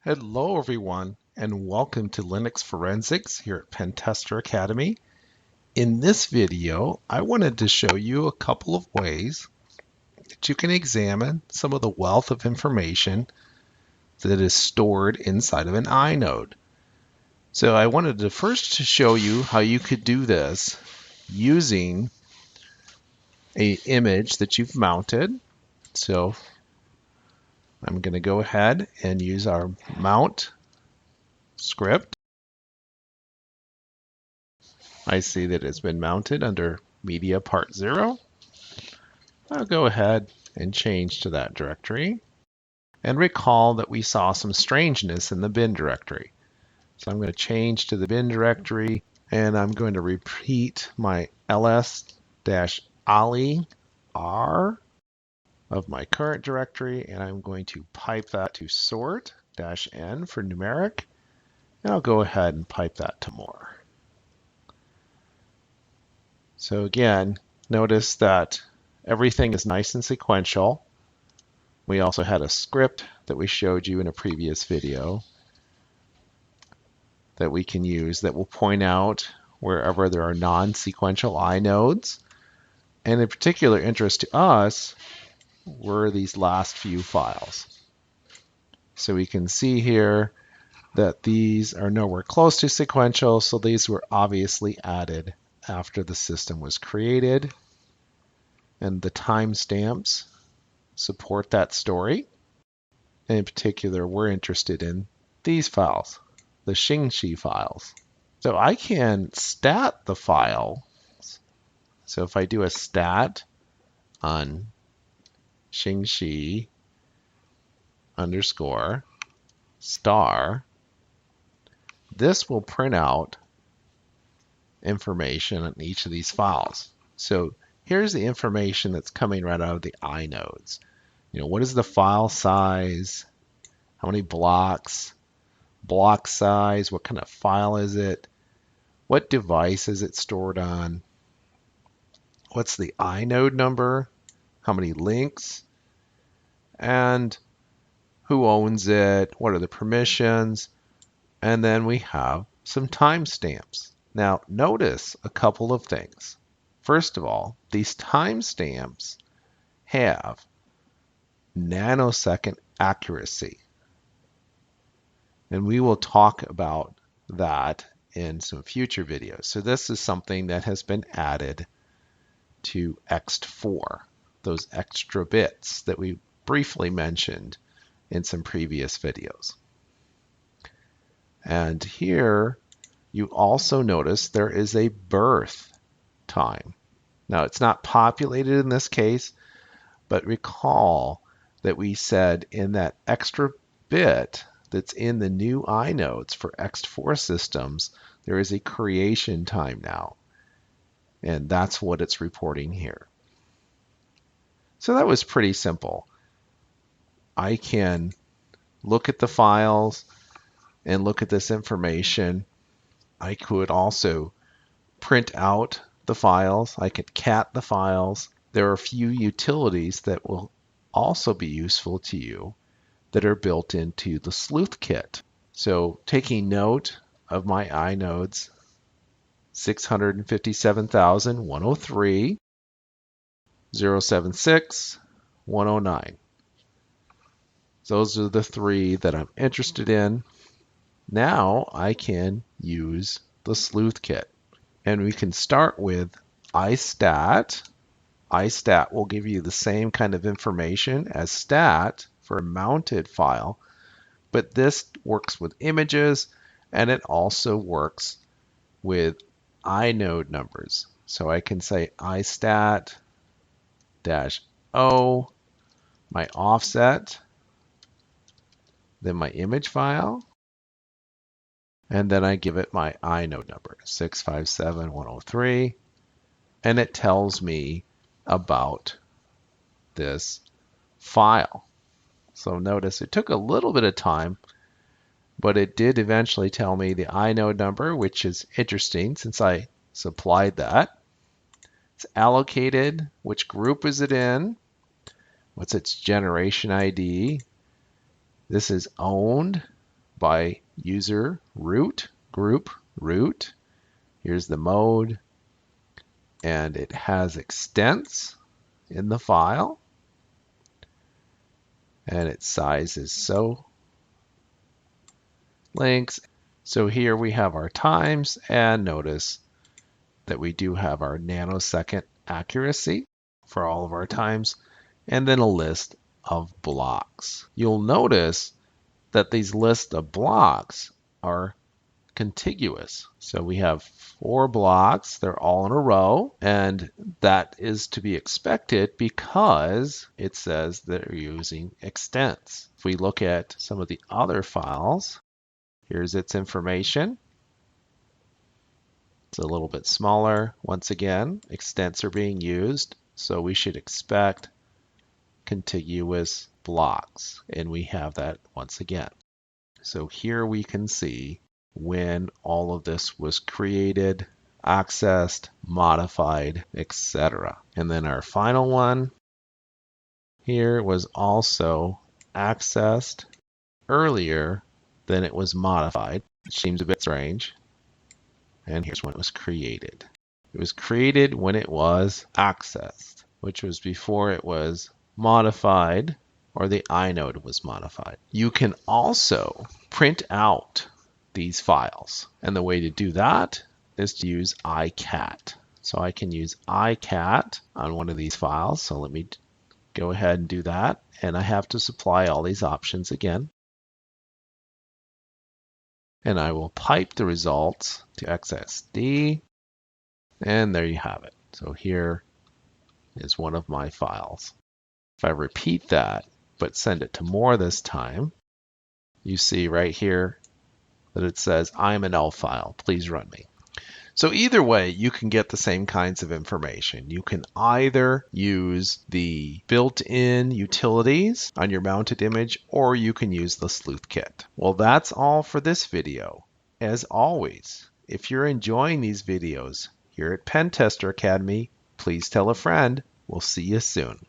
Hello everyone and welcome to Linux Forensics here at Pentester Academy. In this video, I wanted to show you a couple of ways that you can examine some of the wealth of information that is stored inside of an inode. So I wanted to first show you how you could do this using an image that you've mounted. So I'm going to go ahead and use our mount script. I see that it's been mounted under media part 0. I'll go ahead and change to that directory. And recall that we saw some strangeness in the bin directory. So I'm going to change to the bin directory and I'm going to repeat my ls-ali r of my current directory, and I'm going to pipe that to sort-n for numeric, and I'll go ahead and pipe that to more. So again, notice that everything is nice and sequential. We also had a script that we showed you in a previous video that we can use that will point out wherever there are non-sequential inodes. And in particular interest to us were these last few files. So we can see here that these are nowhere close to sequential, so these were obviously added after the system was created. And the timestamps support that story. And in particular, we're interested in these files, the Xingxi files. So I can stat the file. So if I do a stat on Xingxi underscore star, this will print out information on each of these files. So here's the information that's coming right out of the inodes. What is the file size? How many blocks? Block size? What kind of file is it? What device is it stored on? What's the inode number? How many links? And who owns it? What are the permissions? And then we have some timestamps. Now notice a couple of things. First of all, these timestamps have nanosecond accuracy. And we will talk about that in some future videos. So this is something that has been added to ext4, those extra bits that we briefly mentioned in some previous videos. And here you also notice there is a birth time. Now it's not populated in this case, but recall that we said in that extra bit that's in the new inodes for ext4 systems, there is a creation time now. And that's what it's reporting here. So that was pretty simple. I can look at the files and look at this information. I could also print out the files. I could cat the files. There are a few utilities that will also be useful to you that are built into the sleuth kit. So taking note of my inodes, 657,103, 076, 109. Those are the three that I'm interested in. Now I can use the sleuth kit. And we can start with istat. Istat will give you the same kind of information as stat for a mounted file, but this works with images and it also works with inode numbers. So I can say istat-o, my offset, then my image file, and then I give it my inode number, 657,103, and it tells me about this file. So notice it took a little bit of time, but it did eventually tell me the inode number, which is interesting since I supplied that. It's allocated, which group is it in, what's its generation ID. This is owned, by user root, group root. Here's the mode, and it has extents in the file, and its size is so links. So here we have our times, and notice that we do have our nanosecond accuracy for all of our times, and then a list of blocks. You'll notice that these lists of blocks are contiguous. So we have 4 blocks, they're all in a row, and that is to be expected because it says they're using extents. If we look at some of the other files, here's its information. It's a little bit smaller. Once again, extents are being used, so we should expect contiguous blocks, and we have that once again. So here we can see when all of this was created, accessed, modified, etc. And then our final one here was also accessed earlier than it was modified, which seems a bit strange. And here's when it was created. It was created when it was accessed, which was before it was modified or the inode was modified. You can also print out these files, and the way to do that is to use icat. So I can use icat on one of these files. So let me go ahead and do that, and I have to supply all these options again. And I will pipe the results to XSD, and there you have it. So here is one of my files. If I repeat that, but send it to more this time, you see right here that it says, I'm an L file, please run me. So either way, you can get the same kinds of information. You can either use the built-in utilities on your mounted image, or you can use the sleuth kit. Well, that's all for this video. As always, if you're enjoying these videos here at Pentester Academy, please tell a friend. We'll see you soon.